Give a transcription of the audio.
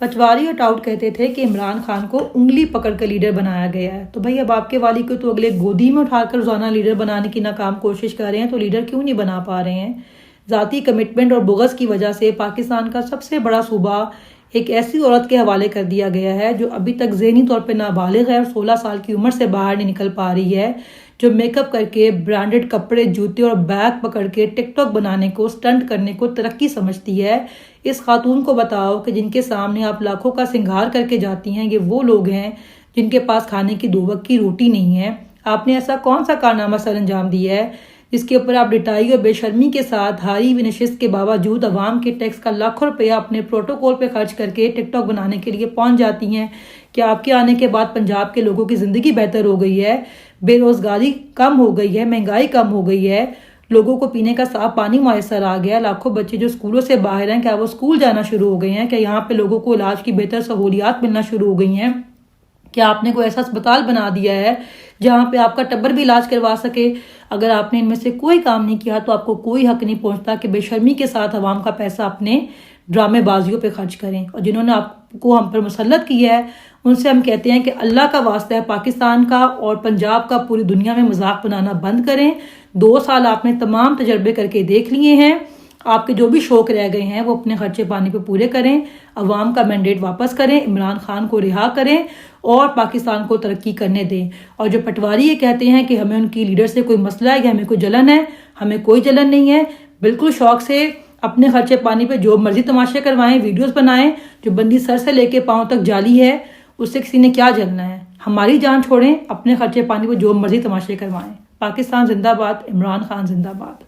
پٹواری اور ٹاؤٹ کہتے تھے کہ عمران خان کو انگلی پکڑ کر لیڈر بنایا گیا ہے، تو بھائی اب آپ کے والی کو تو اگلے گودی میں اٹھا کر روزانہ لیڈر بنانے کی ناکام کوشش کر رہے ہیں، تو لیڈر کیوں نہیں بنا پا رہے ہیں؟ ذاتی کمٹمنٹ اور بغض کی وجہ سے پاکستان کا سب سے بڑا صوبہ ایک ایسی عورت کے حوالے کر دیا گیا ہے جو ابھی تک ذہنی طور پہ نابالغ ہے اور 16 سال کی عمر سے باہر نہیں نکل پا رہی ہے، جو میک اپ کر کے برانڈڈ کپڑے، جوتے اور بیگ پکڑ کے ٹک ٹاک بنانے کو، سٹنٹ کرنے کو ترقی سمجھتی ہے۔ اس خاتون کو بتاؤ کہ جن کے سامنے آپ لاکھوں کا سنگھار کر کے جاتی ہیں، یہ وہ لوگ ہیں جن کے پاس کھانے کی 2 وقت کی روٹی نہیں ہے۔ آپ نے ایسا کون سا کارنامہ سر انجام دیا ہے جس کے اوپر آپ ڈٹائی اور بے شرمی کے ساتھ ہاری ہوئی نشست کے باوجود عوام کے ٹیکس کا لاکھوں روپیہ اپنے پروٹوکول پہ خرچ کر کے ٹک ٹاک بنانے کے لیے پہنچ جاتی ہیں؟ کیا آپ کے آنے کے بعد پنجاب کے لوگوں کی زندگی بہتر ہو گئی ہے؟ بے روزگاری کم ہو گئی ہے، مہنگائی کم ہو گئی ہے، لوگوں کو پینے کا صاف پانی میسر آ گیا، لاکھوں بچے جو اسکولوں سے باہر ہیں کیا وہ اسکول جانا شروع ہو گئے ہیں؟ کیا یہاں پہ لوگوں کو علاج کی بہتر سہولیات ملنا شروع ہو گئی ہیں؟ کیا آپ نے کوئی ایسا اسپتال بنا دیا ہے جہاں پہ آپ کا ٹبر بھی علاج کروا سکے؟ اگر آپ نے ان میں سے کوئی کام نہیں کیا تو آپ کو کوئی حق نہیں پہنچتا کہ بے شرمی کے ساتھ عوام کا پیسہ اپنے ڈرامے بازیوں پہ خرچ کریں۔ اور جنہوں نے آپ کو ہم پر مسلط کیا ہے ان سے ہم کہتے ہیں کہ اللہ کا واسطہ ہے، پاکستان کا اور پنجاب کا پوری دنیا میں مذاق بنانا بند کریں۔ 2 سال آپ نے تمام تجربے کر کے دیکھ لیے ہیں، آپ کے جو بھی شوق رہ گئے ہیں وہ اپنے خرچے پانی پہ پورے کریں، عوام کا مینڈیٹ واپس کریں، عمران خان کو رہا کریں اور پاکستان کو ترقی کرنے دیں۔ اور جو پٹواری یہ کہتے ہیں کہ ہمیں ان کی لیڈر سے کوئی مسئلہ ہے یا ہمیں کوئی جلن ہے، ہمیں کوئی جلن نہیں ہے، بالکل شوق سے اپنے خرچے پانی پہ جو مرضی تماشے کروائیں، ویڈیوز بنائیں، جو بندی سر سے لے کے پاؤں تک جالی ہے اس سے کسی نے کیا جلنا ہے؟ ہماری جان چھوڑیں، اپنے خرچے پانی پہ جو مرضی تماشے کروائیں۔ پاکستان زندہ باد، عمران خان زندہ باد۔